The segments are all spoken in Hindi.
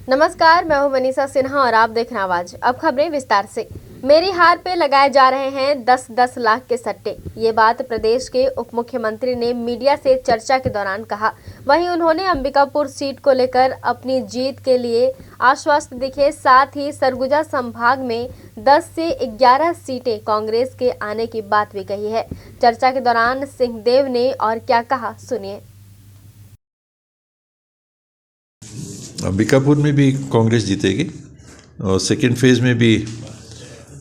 नमस्कार, मैं हूं मनीषा सिन्हा और आप देख रहे हैं आवाज। अब खबरें विस्तार से। मेरी हार पे लगाए जा रहे हैं 10-10 लाख के सट्टे। ये बात प्रदेश के उप मुख्यमंत्री ने मीडिया से चर्चा के दौरान कहा। वहीं उन्होंने अंबिकापुर सीट को लेकर अपनी जीत के लिए आश्वस्त दिखे। साथ ही सरगुजा संभाग में 10 से 11 सीटें कांग्रेस के आने की बात भी कही है। चर्चा के दौरान सिंहदेव ने और क्या कहा, सुनिए। अंबिकापुर में भी कांग्रेस जीतेगी और सेकेंड फेज में भी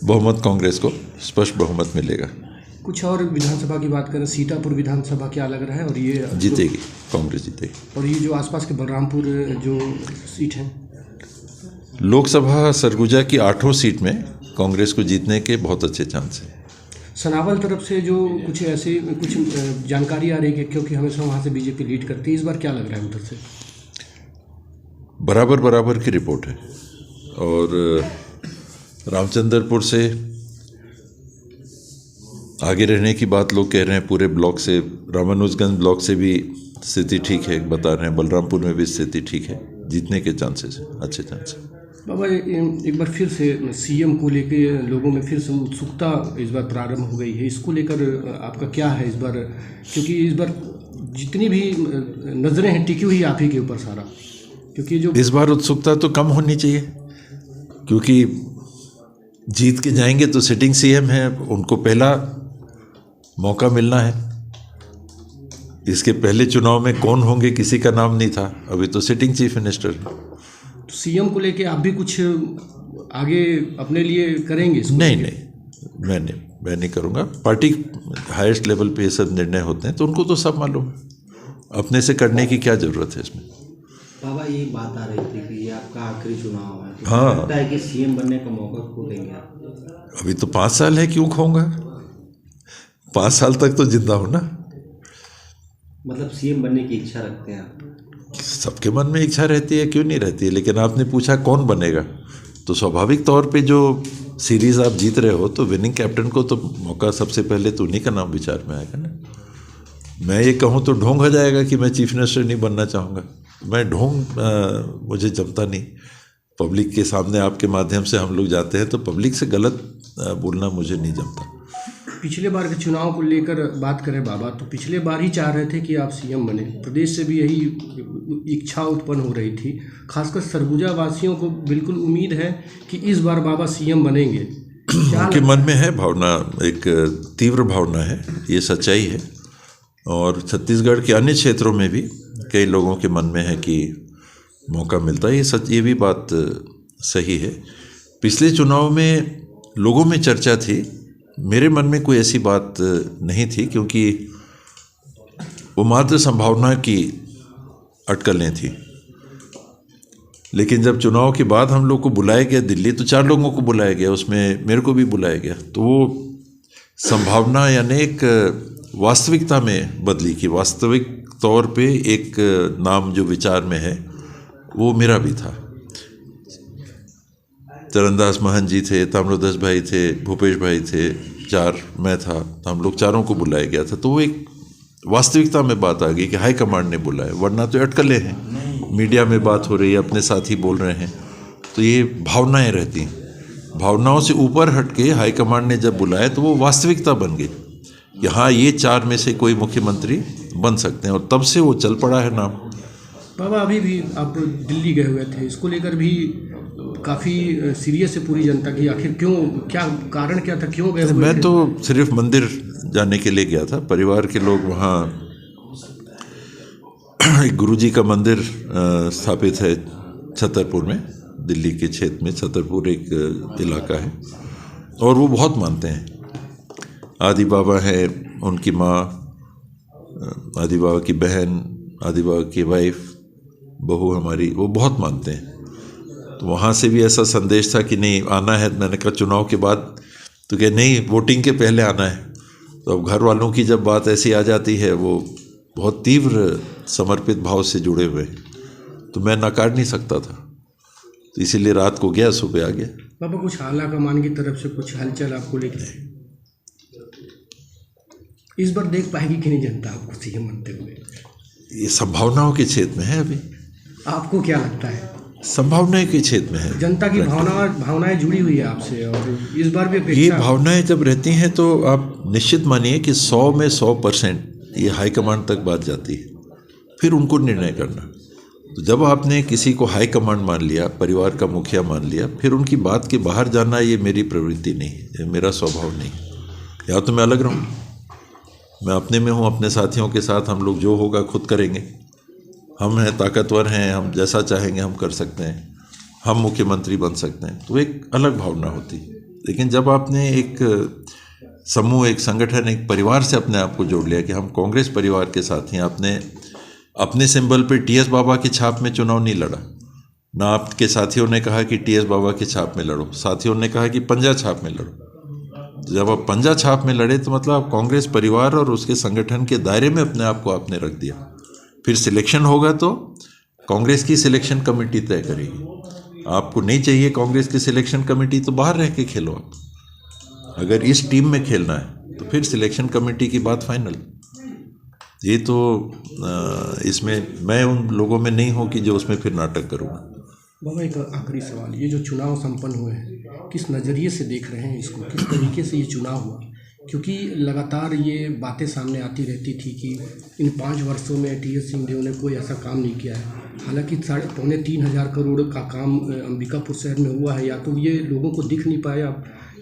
बहुमत कांग्रेस को स्पष्ट बहुमत मिलेगा। कुछ और विधानसभा की बात करें, सीतापुर विधानसभा क्या लग रहा है? और ये जीतेगी, कांग्रेस जीतेगी। और ये जो आसपास के बलरामपुर जो सीट है, लोकसभा सरगुजा की 8 सीट में कांग्रेस को जीतने के बहुत अच्छे चांस हैं। सनावल तरफ से जो कुछ ऐसे कुछ जानकारी आ रही है, क्योंकि हमेशा वहाँ से बीजेपी लीड करती है, इस बार क्या लग रहा है उधर से? बराबर की रिपोर्ट है। और रामचंद्रपुर से आगे रहने की बात लोग कह रहे हैं। पूरे ब्लॉक से, रामानुजगंज ब्लॉक से भी स्थिति ठीक है बता रहे हैं। बलरामपुर में भी स्थिति ठीक है, जीतने के चांसेस अच्छे चांस है। बाबा, एक बार फिर से सीएम को लेके लोगों में फिर से उत्सुकता इस बार प्रारंभ हो गई है। इसको लेकर आपका क्या है इस बार? क्योंकि इस बार जितनी भी नज़रें हैं टिकी हुई आप ही के ऊपर सारा, क्योंकि जो इस बार उत्सुकता तो कम होनी चाहिए, क्योंकि जीत के जाएंगे तो सिटिंग सीएम है, उनको पहला मौका मिलना है। इसके पहले चुनाव में कौन होंगे किसी का नाम नहीं था, अभी तो सिटिंग चीफ मिनिस्टर है। तो सीएम को लेके आप भी कुछ आगे अपने लिए करेंगे? नहीं, मैं नहीं करूँगा। पार्टी हाईएस्ट लेवल पे ये सब निर्णय होते हैं तो उनको तो सब मालूम है, अपने से करने की क्या ज़रूरत है इसमें। बाबा, ये बात आ रही थी कि ये आपका आखिरी चुनाव है, तो हाँ, लगता है कि सीएम बनने का मौका खो देंगे आप? अभी तो 5 साल है, क्यों खोऊंगा? 5 साल तक तो जिंदा हो ना। मतलब सीएम बनने की इच्छा रखते हैं आप? सबके मन में इच्छा रहती है, क्यों नहीं रहती है। लेकिन आपने पूछा कौन बनेगा, तो स्वाभाविक तौर पे जो सीरीज आप जीत रहे हो तो विनिंग कैप्टन को तो मौका सबसे पहले तो उन्हीं का नाम विचार में आएगा ना। मैं ये कहूँ तो ढोंग हो जाएगा कि मैं चीफ मिनिस्टर नहीं बनना चाहूँगा। मैं ढोंग मुझे जमता नहीं। पब्लिक के सामने आपके माध्यम से हम लोग जाते हैं तो पब्लिक से गलत बोलना मुझे नहीं जमता। पिछले बार के चुनाव को लेकर बात करें बाबा, तो पिछले बार ही चाह रहे थे कि आप सीएम बने। प्रदेश से भी यही इच्छा उत्पन्न हो रही थी। खासकर सरगुजा वासियों को बिल्कुल उम्मीद है कि इस बार बाबा सीएम बनेंगे। उनके मन में है भावना, एक तीव्र भावना है, ये सच्चाई है। और छत्तीसगढ़ के अन्य क्षेत्रों में भी कई लोगों के मन में है कि मौका मिलता है। ये भी बात सही है। पिछले चुनाव में लोगों में चर्चा थी, मेरे मन में कोई ऐसी बात नहीं थी, क्योंकि वो मात्र संभावना की अटकलें थी। लेकिन जब चुनाव के बाद हम लोग को बुलाया गया दिल्ली, तो 4 लोगों को बुलाया गया, उसमें मेरे को भी बुलाया गया। तो वो संभावना यानी एक वास्तविकता में बदली कि वास्तविक तौर पे एक नाम जो विचार में है वो मेरा भी था। चरणदास महंत जी थे, ताम्रध्वज भाई थे, भूपेश भाई थे, 4 मैं था, तो हम लोग 4 को बुलाया गया था। तो वो एक वास्तविकता में बात आ गई कि हाई कमांड ने बुलाया, वरना तो अटकलें हैं, मीडिया में बात हो रही है, अपने साथी बोल रहे हैं, तो ये भावनाएं रहती हैं। भावनाओं से ऊपर हट के हाई कमांड ने जब बुलाया तो वो वास्तविकता बन गई कि हाँ, ये 4 में से कोई मुख्यमंत्री बन सकते हैं, और तब से वो चल पड़ा है नाम। बाबा, अभी भी आप दिल्ली गए हुए थे, इसको लेकर भी काफ़ी सीरियस है पूरी जनता की। आखिर क्यों, क्या कारण क्या था, क्यों गए हुए थे? मैं तो सिर्फ मंदिर जाने के लिए गया था। परिवार के लोग वहाँ एक गुरुजी का मंदिर स्थापित है छतरपुर में, दिल्ली के क्षेत्र में छतरपुर एक इलाका है, और वो बहुत मानते हैं। आदि बाबा है, उनकी माँ, आदि बाबा की बहन, आदि बाबा की वाइफ, बहू हमारी, वो बहुत मानते हैं। तो वहाँ से भी ऐसा संदेश था कि नहीं आना है। मैंने कहा चुनाव के बाद, तो क्या नहीं, वोटिंग के पहले आना है। तो अब घर वालों की जब बात ऐसी आ जाती है, वो बहुत तीव्र समर्पित भाव से जुड़े हुए हैं, तो मैं नकार नहीं सकता था। तो इसीलिए रात को गया, सुबह आ गया। बाबा, कुछ आला कमान की तरफ से कुछ हलचल आपको लेकर इस बार देख पाएगी कि नहीं जनता आपको सीएम बनते हुए? ये संभावनाओं के क्षेत्र में है। अभी आपको क्या लगता है? संभावनाएं के क्षेत्र में है। जनता की भावनाएं जुड़ी हुई है आपसे, और इस बार भी ये अपेक्षा भावनाएं जब रहती हैं तो आप निश्चित मानिए कि 100 में 100% ये हाईकमांड तक बात जाती है, फिर उनको निर्णय करना। तो जब आपने किसी को हाईकमांड मान लिया, परिवार का मुखिया मान लिया, फिर उनकी बात के बाहर जाना ये मेरी प्रवृत्ति नहीं है, ये मेरा स्वभाव नहीं है। या तो मैं अलग रहूँ, मैं अपने में हूँ, अपने साथियों के साथ हम लोग जो होगा खुद करेंगे, हम हैं ताकतवर हैं, हम जैसा चाहेंगे हम कर सकते हैं, हम मुख्यमंत्री बन सकते हैं, तो एक अलग भावना होती है। लेकिन जब आपने एक समूह, एक संगठन, एक परिवार से अपने आप को जोड़ लिया कि हम कांग्रेस परिवार के साथ हैं, आपने अपने सिंबल पे टीएस बाबा की छाप में चुनाव नहीं लड़ा, ना आपके साथियों ने कहा कि टीएस बाबा की छाप में लड़ो, साथियों ने कहा कि पंजा छाप में लड़ो। जब आप पंजा छाप में लड़े तो मतलब आप कांग्रेस परिवार और उसके संगठन के दायरे में अपने आप को आपने रख दिया। फिर सिलेक्शन होगा तो कांग्रेस की सिलेक्शन कमेटी तय करेगी। आपको नहीं चाहिए कांग्रेस की सिलेक्शन कमेटी तो बाहर रह के खेलो आप। अगर इस टीम में खेलना है तो फिर सिलेक्शन कमेटी की बात फाइनल। ये तो इसमें मैं उन लोगों में नहीं हूँ कि जो उसमें फिर नाटक करूँगा। बाबा एक आखिरी सवाल, ये जो चुनाव संपन्न हुए हैं किस नज़रिए से देख रहे हैं इसको, किस तरीके से ये चुनाव हुआ? क्योंकि लगातार ये बातें सामने आती रहती थी कि इन 5 वर्षों में टीएस सिंहदेव ने कोई ऐसा काम नहीं किया है। हालांकि 3,500 करोड़ का काम अंबिकापुर शहर में हुआ है, या तो ये लोगों को दिख नहीं पाया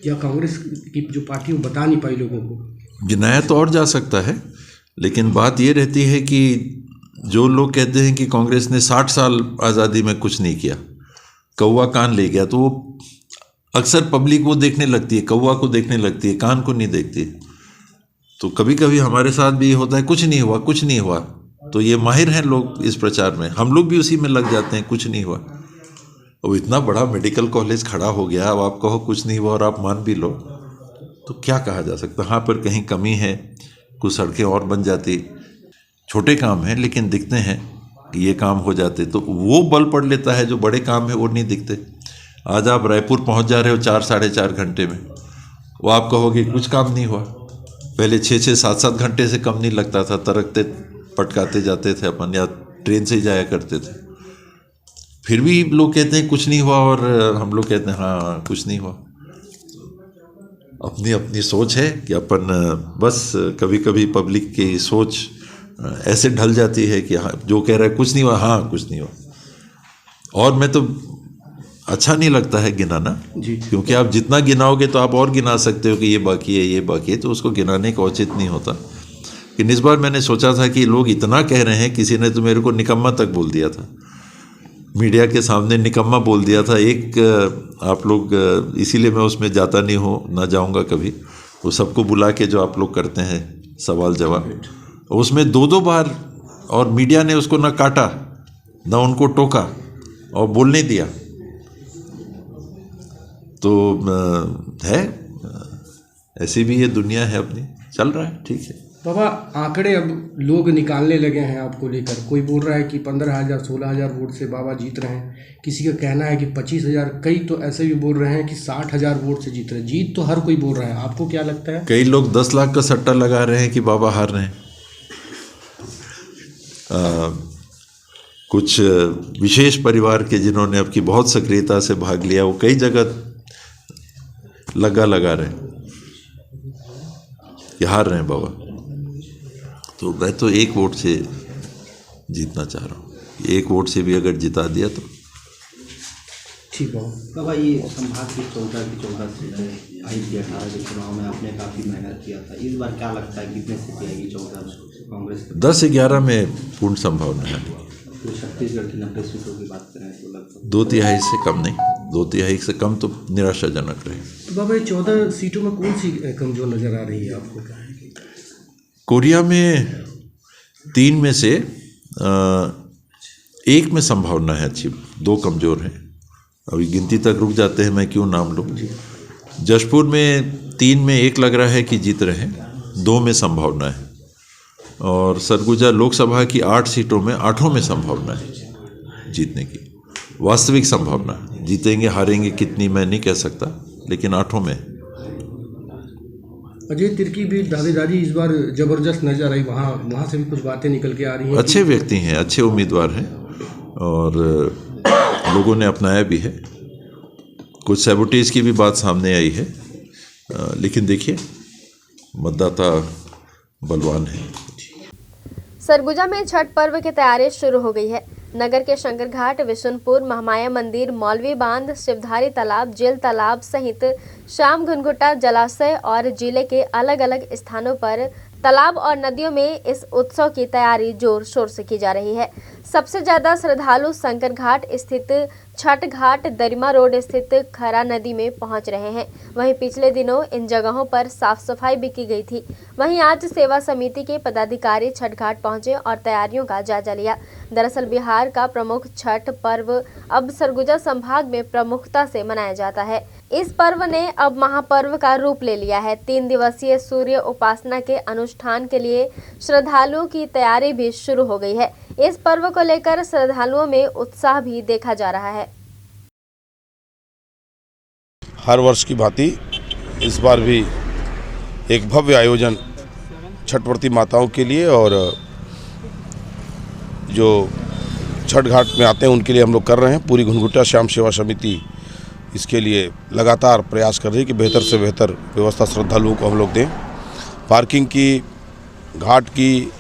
या कांग्रेस की जो पार्टी वो बता नहीं पाई लोगों को। गिनाया तो और जा सकता है, लेकिन बात ये रहती है कि जो लोग कहते हैं कि कांग्रेस ने 60 साल आज़ादी में कुछ नहीं किया, कौवा कान ले गया, तो वो अक्सर पब्लिक वो देखने लगती है, कौवा को देखने लगती है, कान को नहीं देखती। तो कभी कभी हमारे साथ भी होता है, कुछ नहीं हुआ, कुछ नहीं हुआ। तो ये माहिर हैं लोग इस प्रचार में, हम लोग भी उसी में लग जाते हैं, कुछ नहीं हुआ। अब इतना बड़ा मेडिकल कॉलेज खड़ा हो गया, अब आप कहो कुछ नहीं हुआ और आप मान भी लो, तो क्या कहा जा सकता है? हाँ, पर कहीं कमी है, कुछ सड़कें और बन जाती, छोटे काम हैं लेकिन दिखते हैं कि ये काम हो जाते, तो वो बल पड़ लेता है। जो बड़े काम है वो नहीं दिखते। आज आप रायपुर पहुंच जा रहे हो 4 साढ़े 4 घंटे में, वो आप कहोगे कुछ काम नहीं हुआ। पहले 6-6 7-7 घंटे से कम नहीं लगता था, तरकते पटकाते जाते थे अपन, या ट्रेन से ही जाया करते थे। फिर भी लोग कहते हैं कुछ नहीं हुआ, और हम लोग कहते हैं हाँ कुछ नहीं हुआ। अपनी अपनी सोच है कि अपन बस कभी कभी पब्लिक की सोच ऐसे ढल जाती है कि हाँ, जो कह रहा है कुछ नहीं हुआ, हाँ कुछ नहीं हुआ। और मैं तो अच्छा नहीं लगता है गिनाना जी, क्योंकि आप जितना गिनाओगे तो आप और गिना सकते हो कि ये बाकी है, ये बाकी है, तो उसको गिनाने का औचित्य नहीं होता। कि इस बार मैंने सोचा था कि लोग इतना कह रहे हैं, किसी ने तो मेरे को निकम्मा तक बोल दिया था, मीडिया के सामने निकम्मा बोल दिया था। एक आप लोग, इसीलिए मैं उसमें जाता नहीं हूँ, ना जाऊँगा कभी। वो सबको बुला के जो आप लोग करते हैं सवाल जवाब, उसमें 2-2 बार, और मीडिया ने उसको ना काटा ना उनको टोका और बोलने दिया। तो है, ऐसी भी ये दुनिया है अपनी, चल रहा है, ठीक है। बाबा आंकड़े अब लोग निकालने लगे हैं आपको लेकर। कोई बोल रहा है कि 15,000 16,000 वोट से बाबा जीत रहे हैं, किसी का कहना है कि 25,000, कई तो ऐसे भी बोल रहे हैं कि 60,000 वोट से जीत रहे हैं। जीत तो हर कोई बोल रहा है, आपको क्या लगता है? कई लोग 10 लाख का सट्टा लगा रहे हैं कि बाबा हार रहे हैं। कुछ विशेष परिवार के जिन्होंने अब की बहुत सक्रियता से भाग लिया, वो कई जगह लगा रहे हैं कि हार रहे हैं बाबा। तो मैं तो 1 वोट से जीतना चाह रहा हूँ, 1 वोट से भी अगर जिता दिया तो ठीक है। बाबा ये संभाग की 14 सीटें आई थी 18 के चुनाव में, आपने काफ़ी मेहनत किया था। इस बार क्या लगता है कितने सीटें आएगी 14 कांग्रेस के? 10-11 में पूर्ण संभावना है। तो छत्तीसगढ़ की 90 सीटों की बात करें तो लगभग 2/3 से कम नहीं, 2/3 से कम तो निराशाजनक रहे। तो बाबा ये 14 सीटों में कौन सी कमजोर नज़र आ रही है आपको? कोरिया में 3 में से 1 में संभावना है अच्छी, 2 कमज़ोर हैं। अभी गिनती तक रुक जाते हैं, मैं क्यों नाम लूँ। जशपुर में 3 में 1 लग रहा है कि जीत रहे हैं, 2 में संभावना है। और सरगुजा लोकसभा की 8 सीटों में 8 में संभावना है जीतने की, वास्तविक संभावना। जीतेंगे हारेंगे कितनी मैं नहीं कह सकता, लेकिन 8 में। अजय तिर्की भी दावेदारी इस बार जबरदस्त नजर आई, वहाँ से भी कुछ बातें निकल के आ रही हैं। अच्छे व्यक्ति हैं, अच्छे उम्मीदवार हैं, और लोगों ने अपनाया भी है। कुछ सैबोटेज की भी बात सामने आई है, लेकिन देखिए मतदाता बलवान है। सरगुजा में छठ पर्व की तैयारी शुरू हो गई है। नगर के शंकर घाट, विशुनपुर, महामाया मंदिर, मौलवी बांध, शिवधारी तालाब, जेल तालाब सहित शाम घुनघुटा जलाशय और जिले के अलग अलग स्थानों पर तालाब और नदियों में इस उत्सव की तैयारी जोर शोर से की जा रही है। सबसे ज्यादा श्रद्धालु शंकर घाट स्थित छठ घाट, दरिमा रोड स्थित खरा नदी में पहुंच रहे हैं। वहीं पिछले दिनों इन जगहों पर साफ सफाई भी की गई थी। वहीं आज सेवा समिति के पदाधिकारी छठ घाट पहुंचे और तैयारियों का जायजा लिया। दरअसल बिहार का प्रमुख छठ पर्व अब सरगुजा संभाग में प्रमुखता से मनाया जाता है। इस पर्व ने अब महापर्व का रूप ले लिया है। 3 दिवसीय सूर्य उपासना के अनुष्ठान के लिए श्रद्धालुओं की तैयारी भी शुरू हो गई है। इस पर्व को लेकर श्रद्धालुओं में उत्साह भी देखा जा रहा है। हर वर्ष की भांति इस बार भी एक भव्य आयोजन छठव्रती माताओं के लिए और जो छठ घाट में आते हैं उनके लिए हम लोग कर रहे हैं। पूरी घुनघुटा श्याम सेवा समिति इसके लिए लगातार प्रयास कर रही है कि बेहतर से बेहतर व्यवस्था श्रद्धालुओं को हम लोग दें। पार्किंग की, घाट की,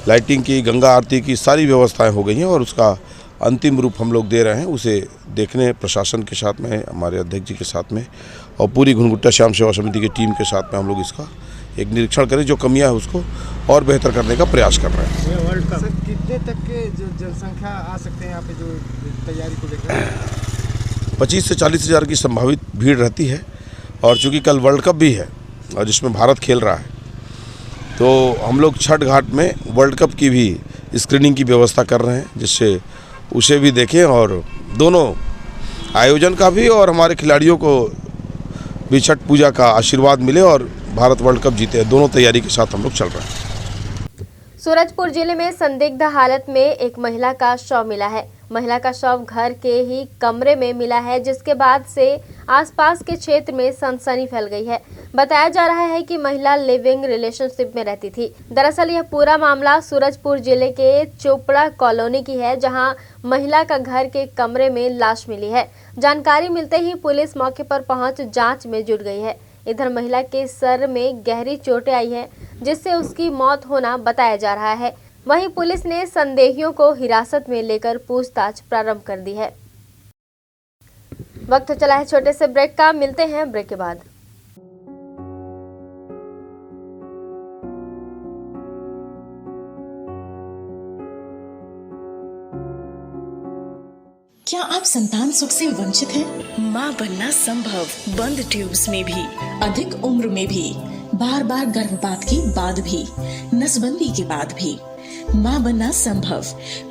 लाइटिंग की, गंगा आरती की सारी व्यवस्थाएं हो गई हैं और उसका अंतिम रूप हम लोग दे रहे हैं। उसे देखने प्रशासन के साथ में, हमारे अध्यक्ष जी के साथ में और पूरी घुनघुटा श्याम सेवा समिति की टीम के साथ में हम लोग इसका एक निरीक्षण करें, जो कमियां है उसको और बेहतर करने का प्रयास कर रहे हैं। वर्ल्ड कप कितने तक के जो जनसंख्या आ सकते हैं यहाँ पे जो तैयारी को लेकर? 25 से 40 हज़ार की संभावित भीड़ रहती है और चूँकि कल वर्ल्ड कप भी है और जिसमें भारत खेल रहा है, तो हम लोग छठ घाट में वर्ल्ड कप की भी स्क्रीनिंग की व्यवस्था कर रहे हैं, जिससे उसे भी देखें और दोनों आयोजन का भी और हमारे खिलाड़ियों को भी छठ पूजा का आशीर्वाद मिले और भारत वर्ल्ड कप जीते। दोनों तैयारी के साथ हम लोग चल रहे हैं। सूरजपुर जिले में संदिग्ध हालत में एक महिला का शव मिला है। महिला का शव घर के ही कमरे में मिला है, जिसके बाद से आसपास के क्षेत्र में सनसनी फैल गई है। बताया जा रहा है कि महिला लिविंग रिलेशनशिप में रहती थी। दरअसल यह पूरा मामला सूरजपुर जिले के चोपड़ा कॉलोनी की है, जहां महिला का घर के कमरे में लाश मिली है। जानकारी मिलते ही पुलिस मौके पर पहुंच जांच में जुट गई है। इधर महिला के सर में गहरी चोटें आई है, जिससे उसकी मौत होना बताया जा रहा है। वहीं पुलिस ने संदेहियों को हिरासत में लेकर पूछताछ प्रारंभ कर दी है। वक्त चला है छोटे से ब्रेक का, मिलते हैं ब्रेक के बाद। क्या आप संतान सुख से वंचित हैं? मां बनना संभव, बंद ट्यूब्स में भी, अधिक उम्र में भी, बार बार गर्भपात के बाद भी, नसबंदी के बाद भी। मां बनना संभव,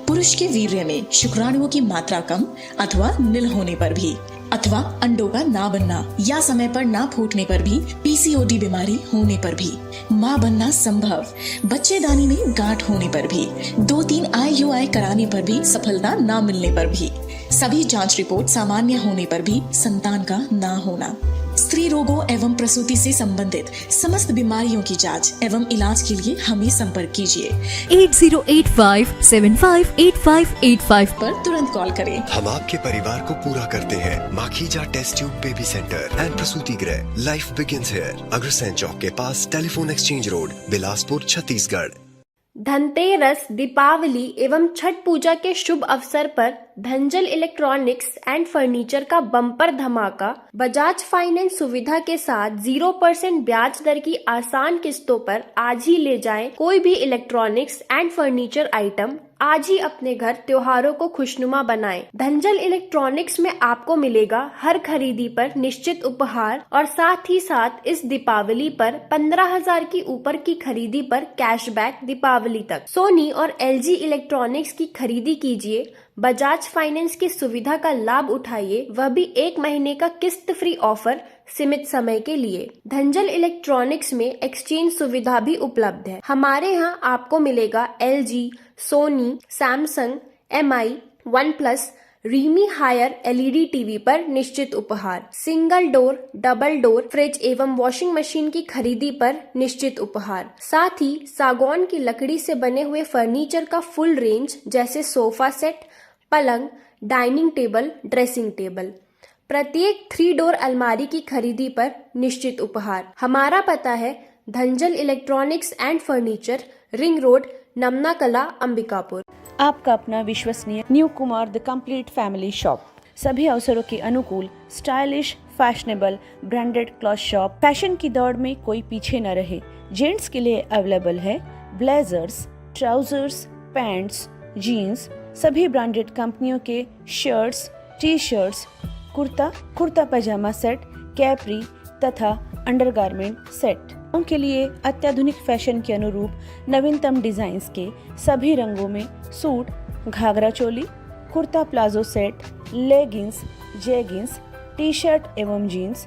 पुरुष के वीर्य में शुक्राणुओं की मात्रा कम अथवा नील होने पर भी, अथवा अंडों का ना बनना या समय पर ना फूटने पर भी, पीसीओडी बीमारी होने पर भी। मां बनना संभव, बच्चेदानी में गांठ होने पर भी, 2-3 IUI कराने पर भी सफलता ना मिलने पर भी, सभी जांच रिपोर्ट सामान्य होने पर भी संतान का ना होना। स्त्री रोगों एवं प्रसूति से संबंधित समस्त बीमारियों की जांच एवं इलाज के लिए हमें संपर्क कीजिए 8085758585 पर तुरंत कॉल करें। हम आपके परिवार को पूरा करते हैं। Makhija test tube baby centre and प्रसूति गृह, लाइफ बिगिंस हियर, अग्रसेन चौक के पास, telephone exchange road, Bilaspur, Chhattisgarh. Dhanteras, Deepawali एवं छठ पूजा के शुभ अवसर पर धनजल इलेक्ट्रॉनिक्स एंड फर्नीचर का बम्पर धमाका बजाज फाइनेंस सुविधा के साथ 0% ब्याज दर की आसान किस्तों पर आज ही ले जाएं कोई भी इलेक्ट्रॉनिक्स एंड फर्नीचर आइटम। आज ही अपने घर त्योहारों को खुशनुमा बनाएं। धनजल इलेक्ट्रॉनिक्स में आपको मिलेगा हर खरीदी पर निश्चित उपहार और साथ ही साथ इस दीपावली पर 15,000 की ऊपर की खरीदी पर कैशबैक दीपावली तक। सोनी और LG इलेक्ट्रॉनिक्स की खरीदी कीजिए, बजाज फाइनेंस की सुविधा का लाभ उठाइए, वह भी 1 महीने का किस्त फ्री ऑफर सीमित समय के लिए। धनजल इलेक्ट्रॉनिक्स में एक्सचेंज सुविधा भी उपलब्ध है। हमारे यहाँ आपको मिलेगा LG, Sony, Samsung, MI, OnePlus, Realme Haier LED TV पर निश्चित उपहार, single door, double door fridge एवं वॉशिंग मशीन की खरीदी पर निश्चित उपहार। साथ ही सागौन की लकड़ी से बने हुए फर्नीचर का फुल रेंज जैसे सोफा सेट, पलंग, डाइनिंग टेबल, ड्रेसिंग टेबल। प्रत्येक 3 डोर अलमारी की खरीदी पर निश्चित उपहार। हमारा पता है Dhanjal electronics and furniture, ring road, Namna Kala, Ambikapur. आपका अपना विश्वसनीय new Kumar the complete family shop. सभी अवसरों के अनुकूल, stylish, fashionable, branded cloth shop. Fashion की दौड़ में कोई पीछे न रहे। जेंट्स के लिए अवेलेबल है ब्लेजर्स, ट्राउजर्स, पैंट्स, जीन्स, सभी ब्रांडेड कंपनियों के शर्ट्स, टी शर्ट्स, कुर्ता पैजामा सेट, कैपरी तथा अंडरगारमेंट सेट। उनके लिए अत्याधुनिक फैशन के अनुरूप नवीनतम डिजाइन्स के सभी रंगों में suit, ghagra choli, kurta palazzo set, leggings, jeggings, T shirt एवं jeans,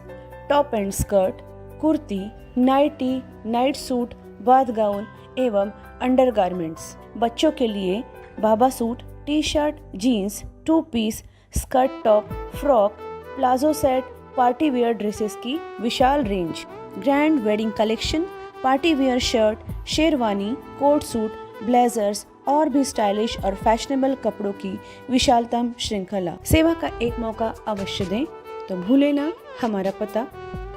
top and skirt, kurti, nighty, night suit, bath gown एवं अंडरगारमेंट्स। बच्चों के लिए बाबा suit, T shirt, jeans, 2 piece, skirt top, frock, palazzo set, party wear dresses की विशाल range, grand wedding collection, party wear shirt, sherwani, coat suit, blazers और भी स्टाइलिश और फैशनेबल कपड़ों की विशालतम श्रृंखला। सेवा का एक मौका अवश्य दें। तो भूले ना हमारा पता,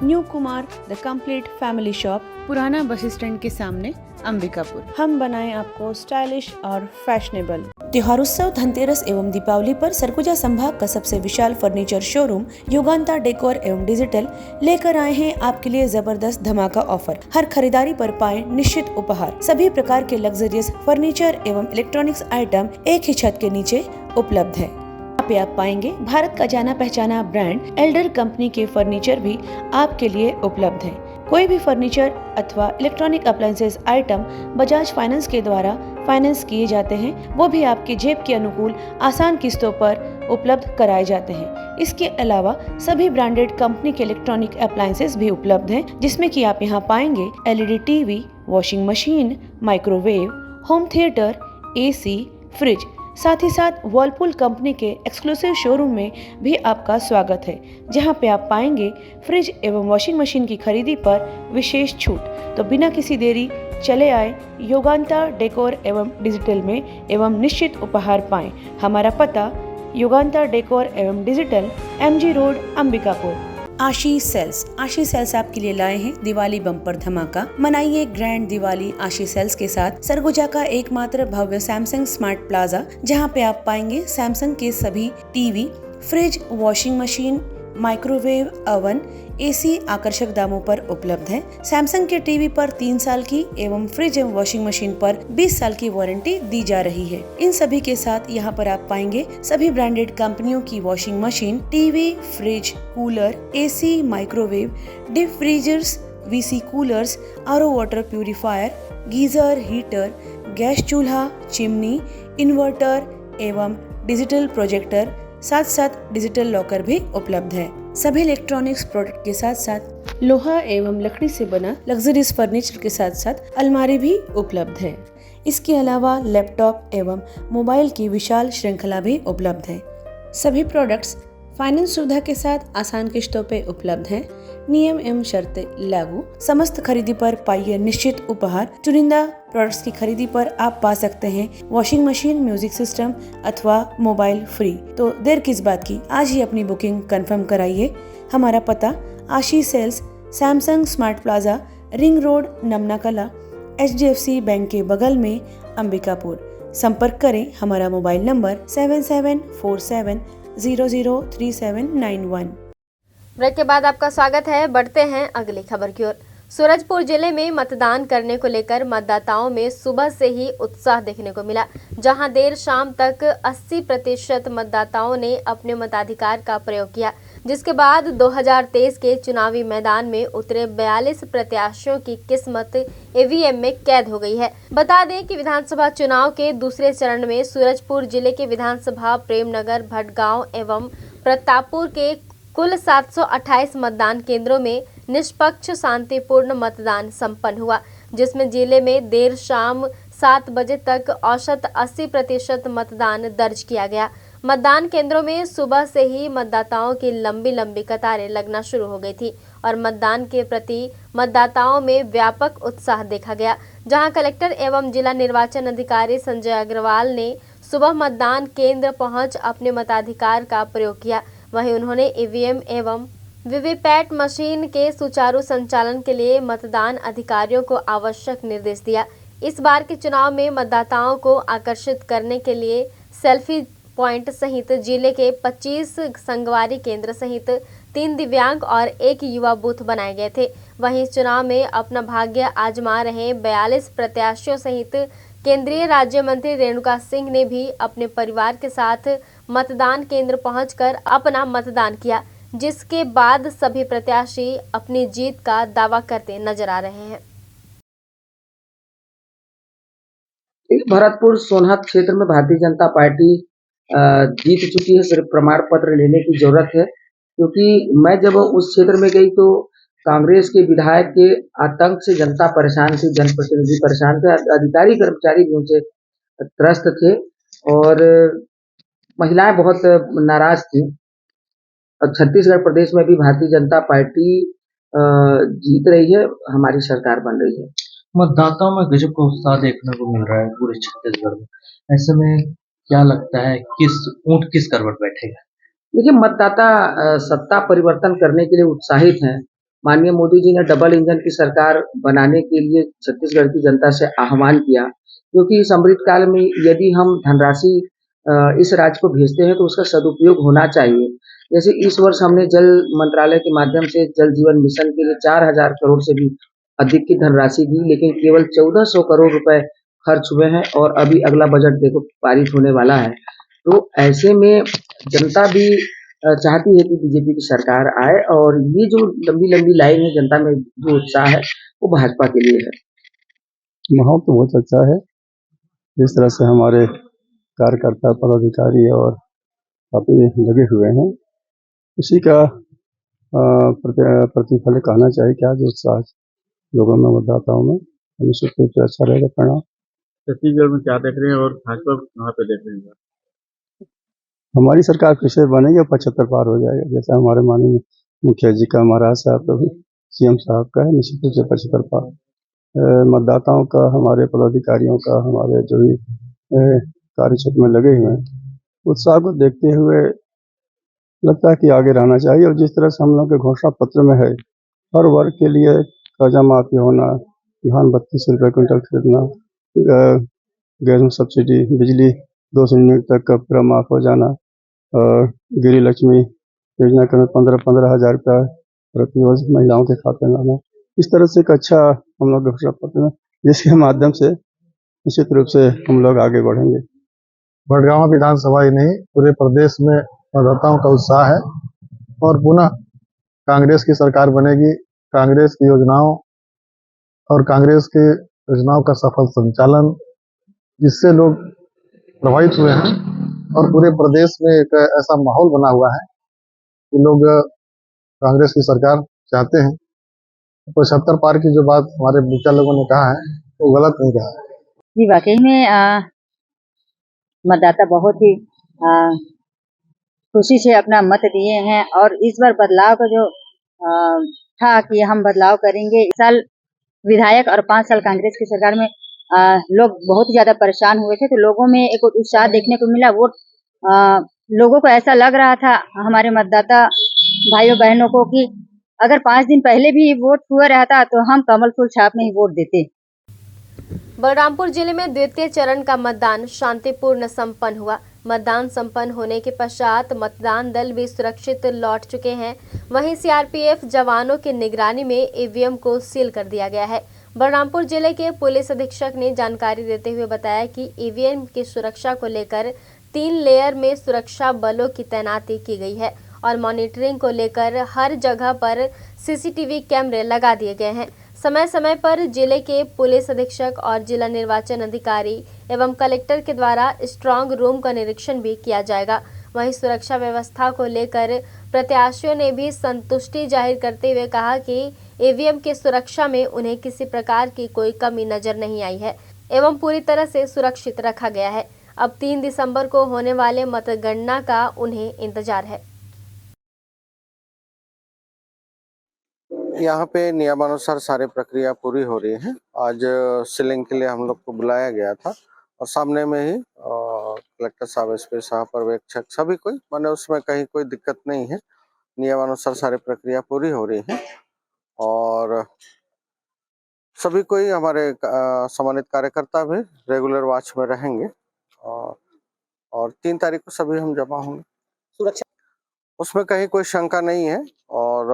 new Kumar the complete family shop, पुराना बस स्टैंड के सामने, अंबिकापुर। हम बनाएं आपको स्टाइलिश और फैशनेबल। त्योहारोत्सव, धनतेरस एवं दीपावली पर सरगुजा संभाग का सबसे विशाल फर्नीचर शोरूम युगांता डेकोर एवं डिजिटल लेकर आए हैं आपके लिए जबरदस्त धमाका ऑफर। हर खरीदारी पर पाएं निश्चित उपहार। सभी प्रकार के लग्जरियस फर्नीचर एवं इलेक्ट्रॉनिक्स आइटम एक ही छत के नीचे उपलब्ध है। यहाँ पे आप पाएंगे भारत का जाना पहचाना ब्रांड एल्डर कंपनी के फर्नीचर भी आपके लिए उपलब्ध है। कोई भी फर्नीचर अथवा electronic appliances item Bajaj finance के द्वारा फाइनेंस किए जाते हैं, वो भी आपके जेब के अनुकूल आसान किस्तों पर उपलब्ध कराए जाते हैं। इसके अलावा सभी ब्रांडेड कंपनी के इलेक्ट्रॉनिक अप्लायंसेस भी उपलब्ध हैं, जिसमें कि आप यहाँ पाएंगे LED TV, washing machine, microwave, home theatre, AC, fridge. साथ ही साथ वर्लपूल कंपनी के एक्सक्लूसिव शोरूम में भी आपका स्वागत है, जहां पे आप पाएंगे फ्रिज एवं वॉशिंग मशीन की खरीदी पर विशेष छूट। तो बिना किसी देरी चले आए युगांता डेकोर एवं डिजिटल में एवं निश्चित उपहार पाएं। हमारा पता युगांता डेकोर एवं डिजिटल, MG रोड, अंबिकापुर। आशीष सेल्स आपके लिए लाए हैं दिवाली बम्पर धमाका। मनाइए ग्रैंड दिवाली आशीष सेल्स के साथ। सरगुजा का एकमात्र भव्य सैमसंग स्मार्ट प्लाजा, जहां पे आप पाएंगे सैमसंग के सभी TV, fridge, washing machine, microwave, oven, AC आकर्षक दामों पर उपलब्ध है। सैमसंग के टीवी पर 3 साल की एवं फ्रिज एवं वॉशिंग मशीन पर 20 साल की वारंटी दी जा रही है। इन सभी के साथ यहाँ पर आप पाएंगे सभी ब्रांडेड कंपनियों की washing machine, TV, fridge, cooler, AC, microwave, deep freezers, VC coolers, RO water purifier, geyser, heater, gas चूल्हा, चिमनी, इन्वर्टर एवं डिजिटल प्रोजेक्टर, साथ डिजिटल लॉकर भी उपलब्ध है। सभी इलेक्ट्रॉनिक्स प्रोडक्ट के साथ साथ लोहा एवं लकड़ी से बना लग्जरियस फर्नीचर के साथ साथ अलमारी भी उपलब्ध है। इसके अलावा लैपटॉप एवं मोबाइल की विशाल श्रृंखला भी उपलब्ध है। सभी प्रोडक्ट्स फाइनेंस सुविधा के साथ आसान किश्तों पे उपलब्ध हैं। नियम एवं शर्तें लागू। समस्त खरीदी पर पाइए निश्चित उपहार। चुनिंदा प्रोडक्ट्स की खरीदी पर आप पा सकते हैं वॉशिंग मशीन, म्यूजिक सिस्टम अथवा मोबाइल फ्री। तो देर किस बात की, आज ही अपनी बुकिंग कंफर्म कराइए। हमारा पता Ashish sales, Samsung smart plaza, ring road, Namna Kala, HDFC bank के बगल में, अंबिकापुर। संपर्क करें। हमारा मोबाइल नंबर 7747003791। ब्रेक के बाद आपका स्वागत है। बढ़ते हैं अगली खबर की ओर। सूरजपुर जिले में मतदान करने को लेकर मतदाताओं में सुबह से ही उत्साह देखने को मिला, जहां देर शाम तक 80% मतदाताओं ने अपने मताधिकार का प्रयोग किया, जिसके बाद 2023 के चुनावी मैदान में उतरे 42 प्रत्याशियों की किस्मत EVM में कैद हो गई है। बता दें कि विधानसभा चुनाव के दूसरे चरण में सूरजपुर जिले के विधानसभा प्रेमनगर, भटगांव एवं प्रतापपुर के कुल 728 मतदान केंद्रों में निष्पक्ष शांतिपूर्ण मतदान संपन्न हुआ, जिसमें जिले में देर शाम 7 बजे तक औसत 80% मतदान दर्ज किया गया। मतदान केंद्रों में सुबह से ही मतदाताओं की लंबी लंबी कतारें लगना शुरू हो गई थी और मतदान के प्रति मतदाताओं में व्यापक उत्साह देखा गया, जहां कलेक्टर एवं जिला निर्वाचन अधिकारी संजय अग्रवाल ने सुबह मतदान केंद्र पहुंच अपने मताधिकार का प्रयोग किया। वहीं उन्होंने ईवीएम एवं वीवीपैट मशीन के सुचारू संचालन के लिए मतदान अधिकारियों को आवश्यक निर्देश दिया। इस बार के चुनाव में मतदाताओं को आकर्षित करने के लिए सेल्फी पॉइंट सहित जिले के 25 संगवारी केंद्र सहित 3 दिव्यांग और 1 युवा बूथ बनाए गए थे। वहीं इस चुनाव में अपना भाग्य आजमा रहे 42 प्रत्याशियों सहित केंद्रीय राज्य मंत्री रेणुका सिंह ने भी अपने परिवार के साथ मतदान केंद्र पहुंचकर अपना मतदान किया, जिसके बाद सभी प्रत्याशी अपनी जीत का दावा करते नजर आ रहे हैं। भरतपुर सोनहत क्षेत्र में भारतीय जनता पार्टी जीत चुकी है। सिर्फ प्रमाण पत्र लेने की जरूरत है, क्योंकि मैं जब उस क्षेत्र में गई तो कांग्रेस के विधायक के आतंक से जनता परेशान थी, जनप्रतिनिधि परेशान थे, अधिकारी कर्मचारी भी उनसे त्रस्त थे और महिलाएं बहुत नाराज थी। और छत्तीसगढ़ प्रदेश में भी भारतीय जनता पार्टी जीत रही है, हमारी सरकार बन रही है। मतदाताओं में गजब का उत्साह देखने को मिल रहा है पूरे छत्तीसगढ़ में। ऐसे में क्या लगता है ऊंट किस करवट बैठेगा? देखिए, मतदाता सत्ता परिवर्तन करने के लिए उत्साहित हैं। माननीय मोदी जी ने डबल इंजन की सरकार बनाने के लिए छत्तीसगढ़ की जनता से आह्वान किया, क्योंकि इस अमृत काल में यदि हम धनराशि इस राज्य को भेजते हैं तो उसका सदुपयोग होना चाहिए। जैसे इस वर्ष हमने जल मंत्रालय के माध्यम से जल जीवन मिशन के लिए 4000 करोड़ से भी अधिक की धनराशि दी, लेकिन केवल 1400 करोड़ रुपए खर्च हुए हैं और अभी अगला बजट देखो पारित होने वाला है। तो ऐसे में जनता भी चाहती है कि बीजेपी की सरकार आए और ये जो लंबी लंबी लाइन है, जनता में जो उत्साह है वो भाजपा के लिए है। माहौल तो बहुत अच्छा है। जिस तरह से हमारे कार्यकर्ता पदाधिकारी और काफी लगे हुए हैं, उसी का प्रतिफल कहना चाहिए। क्या जो उत्साह लोगों में, मतदाताओं में, निश्चित रूप से अच्छा रहेगा परिणाम। छत्तीसगढ़ में क्या देख रहे हैं और भाजपा कहाँ पे देख रहे हैं? हमारी सरकार फिर से बनेगी और 75 पार हो जाएगा, जैसा हमारे माननीय मुखिया जी का, महाराज साहब का भी, सीएम साहब का है। निश्चित रूप से 75 पार। मतदाताओं का, हमारे पदाधिकारियों का, हमारे जो भी कार्य क्षेत्र में लगे हुए हैं, उत्साह को देखते हुए लगता है कि आगे रहना चाहिए। और जिस तरह से हम लोग के घोषणा पत्र में है, हर वर्ग के लिए कर्जा माफी होना, धान 32 रुपये क्विंटल खरीदना, गैस में सब्सिडी, बिजली 200 यूनिट तक का पूरा माफ हो जाना, और गृह लक्ष्मी योजना के अंदर 15 हज़ार रुपया प्रति वर्ष महिलाओं के खाते में आना। इस तरह से एक अच्छा हम लोग घोषणा पत्र में, जिसके माध्यम से निश्चित रूप से हम लोग आगे बढ़ेंगे। बड़गांव विधानसभा ही नहीं, पूरे प्रदेश में मतदाताओं का उत्साह है और पुनः कांग्रेस की सरकार बनेगी। कांग्रेस की योजनाओं और कांग्रेस के योजनाओं का सफल संचालन, जिससे लोग प्रभावित हुए हैं और पूरे प्रदेश में एक ऐसा माहौल बना हुआ है कि लोग कांग्रेस की सरकार चाहते हैं। 75 पार की जो बात हमारे मुखिया लोगों ने कहा है वो गलत नहीं कहा है। जी, वाकई में मतदाता बहुत ही खुशी से अपना मत दिए हैं और इस बार बदलाव का जो था कि हम बदलाव करेंगे। इस साल विधायक और 5 साल कांग्रेस की सरकार में लोग बहुत ज्यादा परेशान हुए थे, तो लोगों में एक उत्साह देखने को मिला। वोट लोगों को ऐसा लग रहा था, हमारे मतदाता भाइयों बहनों को, कि अगर 5 दिन पहले भी वोट हुआ रहता तो हम कमल फूल छाप में ही वोट देते। बलरामपुर जिले में द्वितीय चरण का मतदान शांतिपूर्ण संपन्न हुआ। मतदान संपन्न होने के पश्चात मतदान दल भी सुरक्षित लौट चुके हैं। वहीं सीआरपीएफ जवानों की निगरानी में ईवीएम को सील कर दिया गया है। बलरामपुर जिले के पुलिस अधीक्षक ने जानकारी देते हुए बताया कि ईवीएम की सुरक्षा को लेकर 3 लेयर में सुरक्षा बलों की तैनाती की गई है और मॉनिटरिंग को लेकर हर जगह पर सीसीटीवी कैमरे लगा दिए गए हैं। समय समय पर जिले के पुलिस अधीक्षक और जिला निर्वाचन अधिकारी एवं कलेक्टर के द्वारा स्ट्रांग रूम का निरीक्षण भी किया जाएगा। वहीं सुरक्षा व्यवस्था को लेकर प्रत्याशियों ने भी संतुष्टि जाहिर करते हुए कहा कि ईवीएम की सुरक्षा में उन्हें किसी प्रकार की कोई कमी नजर नहीं आई है एवं पूरी तरह से सुरक्षित रखा गया है। अब 3 दिसंबर को होने वाले मतगणना का उन्हें इंतजार है। यहाँ पे नियमानुसार सारी प्रक्रिया पूरी हो रही है। आज सीलिंग के लिए हम लोग को बुलाया गया था और सामने में ही कलेक्टर साहब, एसपी साहब, पर्यवेक्षक सभी कोई, माने उसमें कहीं कोई दिक्कत नहीं है। नियमानुसार सारी प्रक्रिया पूरी हो रही है और सभी कोई हमारे सम्मानित कार्यकर्ता भी रेगुलर वॉच में रहेंगे और 3 तारीख को सभी हम जमा होंगे। सुरक्षा उसमें कहीं कोई शंका नहीं है और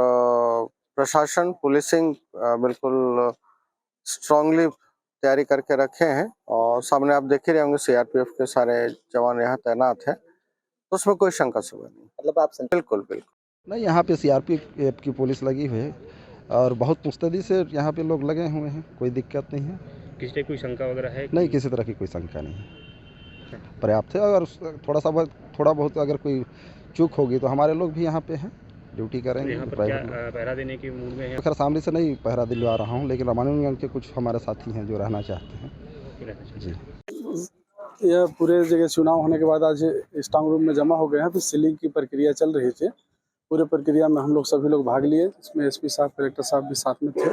प्रशासन पुलिसिंग बिल्कुल स्ट्रांगली तैयारी करके रखे हैं और सामने आप देख ही रहे होंगे सीआरपीएफ के सारे जवान यहाँ तैनात हैं, तो उसमें कोई शंका सुबह नहीं। मतलब आप बिल्कुल बिल्कुल नहीं, यहाँ पे सीआरपीएफ की पुलिस लगी हुई है और बहुत मुस्तैदी से यहाँ पे लोग लगे हुए हैं, कोई दिक्कत नहीं है। किसी तरह कोई शंका वगैरह है? नहीं, किसी तरह की कोई शंका नहीं है, पर्याप्त है। अगर थोड़ा बहुत अगर कोई चूक होगी तो हमारे लोग भी यहाँ पे हैं, ड्यूटी करेंगे। यहाँ पर क्या पहरा देने के मूड में है? खैर सामने से नहीं पहरा दिलवा रहा हूँ, लेकिन रामानुजगंज के कुछ हमारे साथी हैं जो रहना चाहते हैं। जी, यह पूरे जगह चुनाव होने के बाद आज स्ट्रांग रूम में जमा हो गए हैं। फिर सीलिंग की प्रक्रिया चल रही थी। पूरे प्रक्रिया में हम लोग सभी लोग भाग लिए, इसमें एसपी साहब, कलेक्टर साहब भी साथ में थे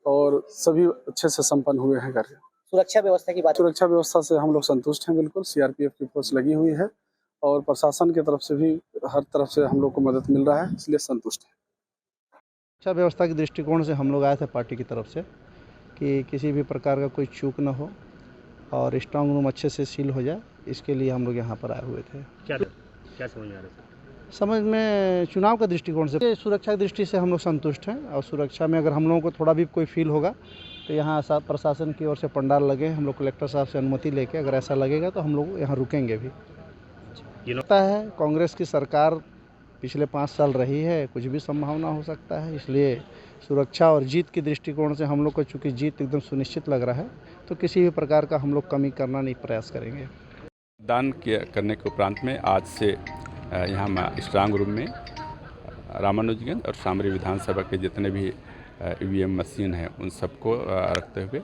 और सभी अच्छे से संपन्न हुए हैं कार्य। सुरक्षा व्यवस्था की बात, सुरक्षा व्यवस्था से हम लोग संतुष्ट हैं बिल्कुल। सीआरपीएफ की फोर्स लगी हुई है और प्रशासन की तरफ से भी हर तरफ से हम लोग को मदद मिल रहा है, इसलिए संतुष्ट है। सुरक्षा व्यवस्था के दृष्टिकोण से हम लोग आए थे पार्टी की तरफ से कि किसी भी प्रकार का कोई चूक न हो और स्ट्रांग रूम अच्छे से सील हो जाए, इसके लिए हम लोग यहाँ पर आए हुए थे। क्या समझ में आ रहा है? समझ में चुनाव के दृष्टिकोण से सुरक्षा की दृष्टि से हम लोग संतुष्ट हैं और सुरक्षा में अगर हम लोगों को थोड़ा भी कोई फील होगा तो यहाँ प्रशासन की ओर से पंडाल लगे, हम लोग कलेक्टर साहब से अनुमति लेके अगर ऐसा लगेगा तो हम लोग यहाँ रुकेंगे भी। लगता है कांग्रेस की सरकार पिछले 5 साल रही है, कुछ भी संभावना हो सकता है, इसलिए सुरक्षा और जीत के दृष्टिकोण से हम लोग को चूँकि जीत एकदम सुनिश्चित लग रहा है तो किसी भी प्रकार का हम लोग कमी करना नहीं प्रयास करेंगे। दान करने के उपरांत में आज से यहाँ स्ट्रांग रूम में रामानुजगंज और शामरी विधानसभा के जितने भी ईवीएम मशीन हैं उन सबको रखते हुए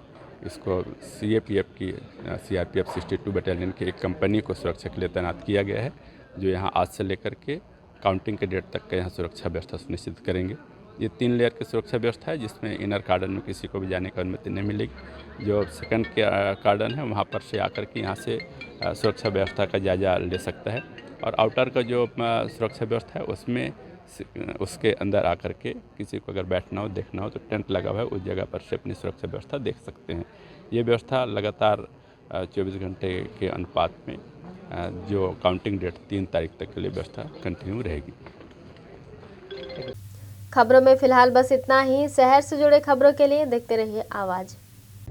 इसको सीआरपीएफ 62 बटालियन की एक कंपनी को सुरक्षा के लिए तैनात किया गया है, जो यहाँ आज से लेकर के काउंटिंग के डेट तक का यहाँ सुरक्षा व्यवस्था सुनिश्चित करेंगे। ये 3 लेयर की सुरक्षा व्यवस्था है जिसमें इनर कार्डन में किसी को भी जाने की अनुमति नहीं मिलेगी। जो सेकंड के कार्डन है वहाँ पर से आकर के यहाँ से सुरक्षा व्यवस्था का जायजा ले सकता है और आउटर का जो सुरक्षा व्यवस्था है उसमें उसके अंदर आकर के किसी को अगर बैठना हो देखना हो तो टेंट लगा हुआ है, उस जगह पर से अपनी सुरक्षा व्यवस्था देख सकते हैं। ये व्यवस्था लगातार 24 घंटे के अनुपात में जो काउंटिंग डेट 3 तारीख तक के लिए व्यवस्था कंटिन्यू रहेगी। खबरों में फिलहाल बस इतना ही। शहर से जुड़े खबरों के लिए देखते रहिए आवाज।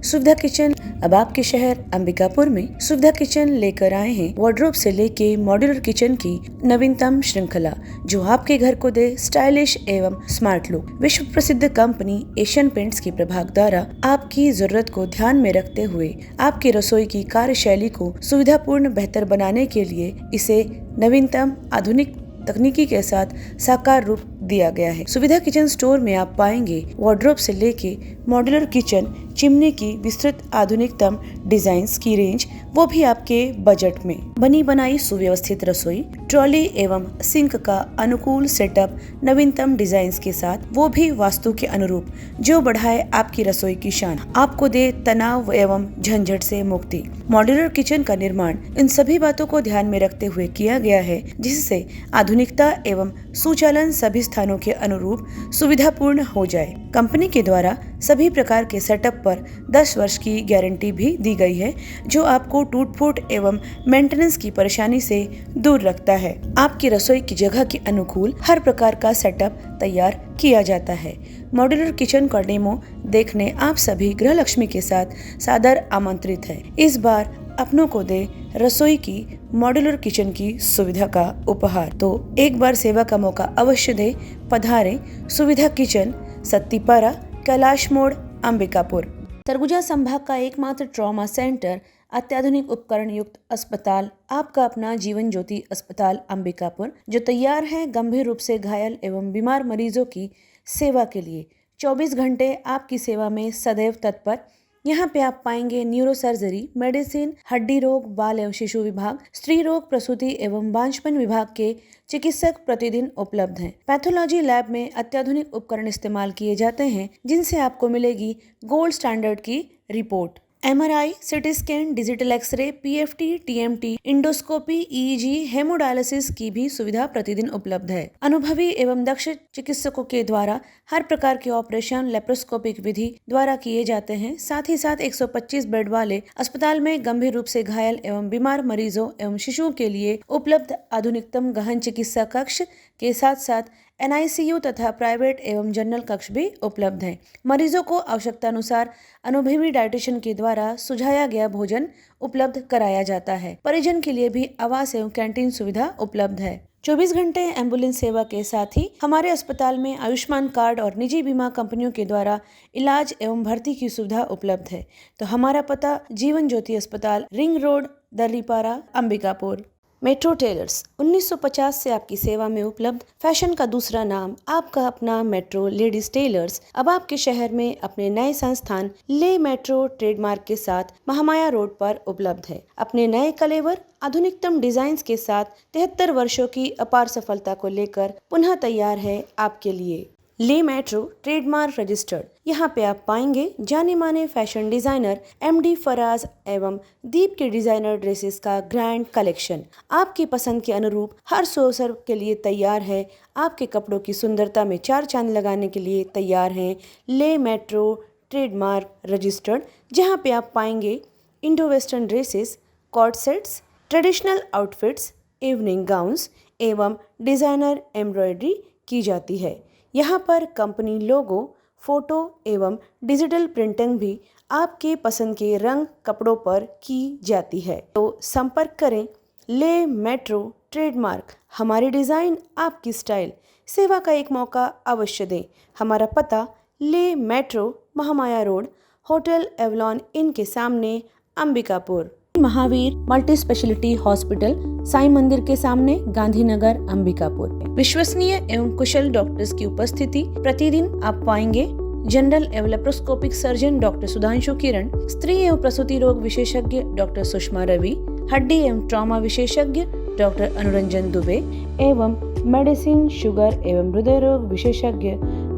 सुविधा किचन अब आपके शहर अंबिकापुर में सुविधा किचन लेकर आए हैं वार्डरोब से लेके मॉड्यूलर किचन की नवीनतम श्रृंखला, जो आपके घर को दे स्टाइलिश एवं स्मार्ट लुक। विश्व प्रसिद्ध कंपनी एशियन पेंट्स के प्रभाग द्वारा आपकी जरूरत को ध्यान में रखते हुए आपकी रसोई की कार्यशैली को सुविधापूर्ण बेहतर बनाने के लिए इसे नवीनतम आधुनिक तकनीकी के साथ साकार रूप दिया गया है। सुविधा किचन स्टोर में आप पाएंगे वार्डरोब से लेके मॉड्यूलर किचन, चिमनी की विस्तृत आधुनिकतम डिजाइन्स की रेंज, वो भी आपके बजट में। बनी बनाई सुव्यवस्थित रसोई, ट्रॉली एवं सिंक का अनुकूल सेटअप नवीनतम डिजाइन्स के साथ, वो भी वास्तु के अनुरूप, जो बढ़ाए आपकी रसोई की शान, आपको दे तनाव एवं झंझट से मुक्ति। मॉड्यूलर किचन का निर्माण इन सभी बातों को ध्यान में रखते हुए किया गया है, जिससे आधुनिकता एवं सुचालन सभी स्थानों के अनुरूप सुविधापूर्ण हो जाए। कंपनी के द्वारा सभी प्रकार के सेटअप पर 10 वर्ष की गारंटी भी दी गई है, जो आपको टूट फूट एवं मेंटेनेंस की परेशानी से दूर रखता है। आपकी रसोई की जगह के अनुकूल हर प्रकार का सेटअप तैयार किया जाता है। मॉड्यूलर किचन का डेमो देखने आप सभी गृह लक्ष्मी के साथ सादर आमंत्रित है। इस बार अपनों को दे रसोई की मॉड्यूलर किचन की सुविधा का उपहार, तो एक बार सेवा का मौका अवश्य दे। पधारे सुविधा किचन, सत्तीपारा, कैलाश मोड़, अंबिकापुर। सरगुजा संभाग का एकमात्र ट्रॉमा सेंटर, अत्याधुनिक उपकरण युक्त अस्पताल, आपका अपना जीवन ज्योति अस्पताल अंबिकापुर, जो तैयार है गंभीर रूप से घायल एवं बीमार मरीजों की सेवा के लिए। 24 घंटे आपकी सेवा में सदैव तत्पर। यहाँ पे आप पाएंगे न्यूरो सर्जरी, मेडिसिन, हड्डी रोग, बाल एवं शिशु विभाग, स्त्री रोग, प्रसूति एवं बांझपन विभाग के चिकित्सक प्रतिदिन उपलब्ध हैं। पैथोलॉजी लैब में अत्याधुनिक उपकरण इस्तेमाल किए जाते हैं, जिनसे आपको मिलेगी गोल्ड स्टैंडर्ड की report. MRI, CT scan, digital x ray, PFT, TMT, endoscopy, EEG, haemodialysis की भी सुविधा प्रतिदिन उपलब्ध है। अनुभवी एवं दक्ष चिकित्सकों के द्वारा हर प्रकार के ऑपरेशन लेप्रोस्कोपिक विधि द्वारा किए जाते हैं। साथ ही साथ 125 बेड वाले अस्पताल में गंभीर रूप से घायल एवं बीमार मरीजों एवं शिशुओं के लिए उपलब्ध आधुनिकतम गहन चिकित्सा कक्ष के साथ साथ NICU तथा प्राइवेट एवं जनरल कक्ष भी उपलब्ध हैं। मरीजों को आवश्यकता अनुसार अनुभवी डाइटिशियन के द्वारा सुझाया गया भोजन उपलब्ध कराया जाता है। परिजन के लिए भी आवास एवं कैंटीन सुविधा उपलब्ध है। 24 घंटे एम्बुलेंस सेवा के साथ ही हमारे अस्पताल में आयुष्मान कार्ड और निजी बीमा कंपनियों के द्वारा इलाज एवं भर्ती की सुविधा उपलब्ध है। तो हमारा पता जीवन ज्योति अस्पताल, ring road, Darripara, Ambikapur. Metro tailors 1950 से आपकी सेवा में उपलब्ध फैशन का दूसरा नाम आपका अपना मेट्रो लेडीज टेलर्स अब आपके शहर में अपने नए संस्थान ले मेट्रो ट्रेडमार्क के साथ महामाया रोड पर उपलब्ध है। अपने नए कलेवर आधुनिकतम डिजाइन्स के साथ 73 वर्षों की अपार सफलता को लेकर पुनः तैयार है आपके लिए ले मेट्रो ट्रेडमार्क रजिस्टर्ड। यहाँ पे आप पाएंगे जाने माने फैशन डिजाइनर MD फराज एवं दीप के डिजाइनर ड्रेसेस का ग्रैंड कलेक्शन आपकी पसंद के अनुरूप हर अवसर के लिए तैयार है। आपके कपड़ों की सुंदरता में चार चांद लगाने के लिए तैयार हैं ले मेट्रो ट्रेडमार्क रजिस्टर्ड, जहाँ पे आप पाएंगे Indo western dresses, co-ord sets, traditional outfits, evening gowns एवं डिजाइनर एम्ब्रॉयडरी की जाती है। यहाँ पर कंपनी लोगो, फोटो एवं डिजिटल प्रिंटिंग भी आपके पसंद के रंग कपड़ों पर की जाती है। तो संपर्क करें ले मेट्रो ट्रेडमार्क। हमारी डिज़ाइन आपकी स्टाइल, सेवा का एक मौका अवश्य दें। हमारा पता le metro, Mahamaya road, hotel Avalon inn के सामने, Ambikapur. Mahavir multi speciality hospital, Sai मंदिर के सामने, गांधीनगर, अंबिकापुर। विश्वसनीय एवं कुशल डॉक्टर्स की उपस्थिति प्रतिदिन आप पाएंगे। जनरल एवं लेप्रोस्कोपिक सर्जन डॉक्टर सुधांशु किरण, स्त्री एवं प्रसूति रोग विशेषज्ञ डॉक्टर सुषमा रवि, हड्डी एवं ट्रॉमा विशेषज्ञ डॉक्टर अनुरंजन दुबे एवं मेडिसिन, शुगर एवं हृदय रोग विशेषज्ञ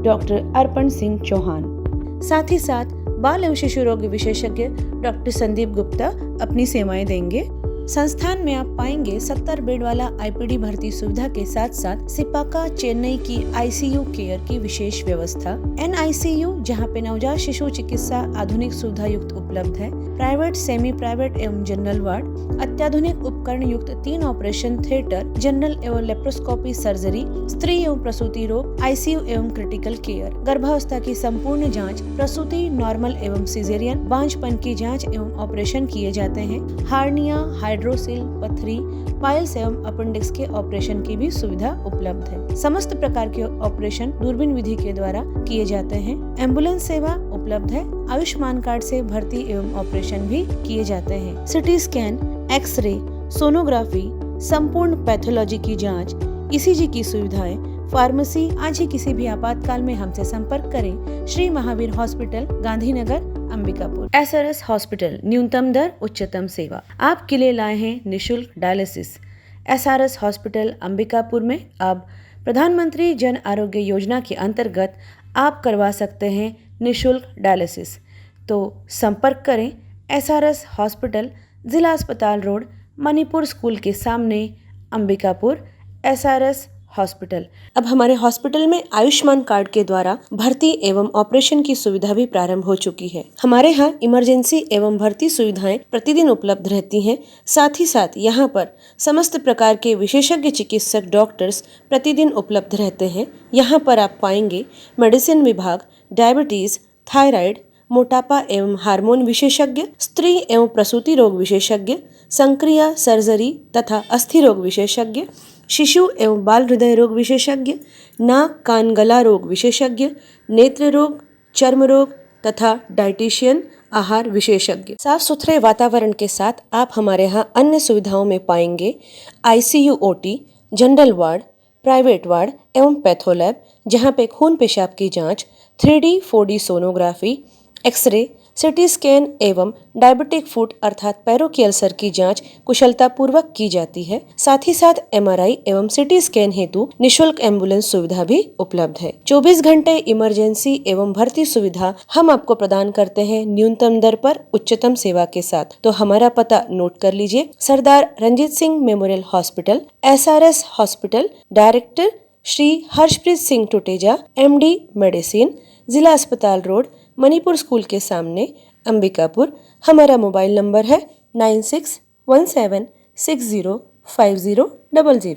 डॉक्टर अर्पण सिंह चौहान। साथ ही साथ बाल एवं शिशु रोग विशेषज्ञ डॉक्टर संदीप गुप्ता अपनी सेवाएं देंगे। संस्थान में आप पाएंगे 70 बेड वाला IPD भर्ती सुविधा के साथ साथ सिपाका चेन्नई की ICU केयर की विशेष व्यवस्था, NICU जहां पे नवजात शिशु चिकित्सा आधुनिक सुविधा युक्त उपलब्ध है, प्राइवेट, सेमी प्राइवेट एवं जनरल वार्ड, अत्याधुनिक उपकरण युक्त 3 ऑपरेशन थिएटर, जनरल एवं लेप्रोस्कोपी सर्जरी, स्त्री एवं प्रसूति रोग, ICU एवं क्रिटिकल केयर, गर्भावस्था की संपूर्ण जाँच, प्रसूति, नॉर्मल एवं सिजेरियन, बांझपन की जाँच एवं ऑपरेशन किए जाते हैं। हार्निया, हाइड्रोसिल, पथरी, पाइल्स एवं अपेंडिक्स के ऑपरेशन की भी सुविधा उपलब्ध है। समस्त प्रकार के ऑपरेशन दूरबीन विधि के द्वारा किए जाते हैं। एम्बुलेंस सेवा उपलब्ध है। आयुष्मान कार्ड से भर्ती एवं ऑपरेशन भी किए जाते हैं। सिटी स्कैन, एक्सरे, सोनोग्राफी, संपूर्ण पैथोलॉजी की जांच, ECG की सुविधाएं, फार्मेसी। आज ही किसी भी आपातकाल में हमसे संपर्क करें। Shri Mahavir hospital, Gandhinagar, Ambikapur. SRS hospital, न्यूनतम दर, उच्चतम सेवा। आपके लिए लाए हैं निशुल्क डायलिसिस। SRS हॉस्पिटल अंबिकापुर में अब प्रधानमंत्री जन आरोग्य योजना के अंतर्गत आप करवा सकते हैं निशुल्क डायलिसिस। तो संपर्क करें SRS हॉस्पिटल, जिला अस्पताल रोड, मणिपुर स्कूल के सामने, अंबिकापुर। SRS hospital. अब हमारे हॉस्पिटल में आयुष्मान कार्ड के द्वारा भर्ती एवं ऑपरेशन की सुविधा भी प्रारंभ हो चुकी है। हमारे यहाँ इमरजेंसी एवं भर्ती सुविधाएं प्रतिदिन उपलब्ध रहती हैं। साथ ही साथ यहाँ पर समस्त प्रकार के विशेषज्ञ चिकित्सक डॉक्टर्स प्रतिदिन उपलब्ध रहते हैं। यहाँ पर आप पाएंगे मेडिसिन विभाग, डायबिटीज, थायराइड, मोटापा एवं हार्मोन विशेषज्ञ, स्त्री एवं प्रसूति रोग विशेषज्ञ, संक्रिया, सर्जरी तथा अस्थि रोग विशेषज्ञ, शिशु एवं बाल हृदय रोग विशेषज्ञ, नाक कान गला रोग विशेषज्ञ, नेत्र रोग, चर्म रोग तथा डाइटिशियन, आहार विशेषज्ञ। साफ सुथरे वातावरण के साथ आप हमारे यहाँ अन्य सुविधाओं में पाएंगे ICU, OT, general ward, private ward एवं पैथोलैब, जहाँ पे खून पेशाब की जाँच, 3D 4D sonography, x ray, CT scan एवं डायबिटिक फुट अर्थात पैरों की अल्सर की जांच कुशलता पूर्वक की जाती है। साथ ही साथ MRI एवं सिटी स्कैन हेतु निशुल्क एम्बुलेंस सुविधा भी उपलब्ध है। 24 घंटे इमरजेंसी एवं भर्ती सुविधा हम आपको प्रदान करते हैं न्यूनतम दर पर उच्चतम सेवा के साथ। तो हमारा पता नोट कर लीजिए। Sardar Ranjit Singh memorial hospital, SRS hospital, director Shri Harshpreet Singh Tuteja, MD medicine, जिला अस्पताल रोड, मणिपुर स्कूल के सामने, अंबिकापुर। हमारा मोबाइल नंबर है 9617605000।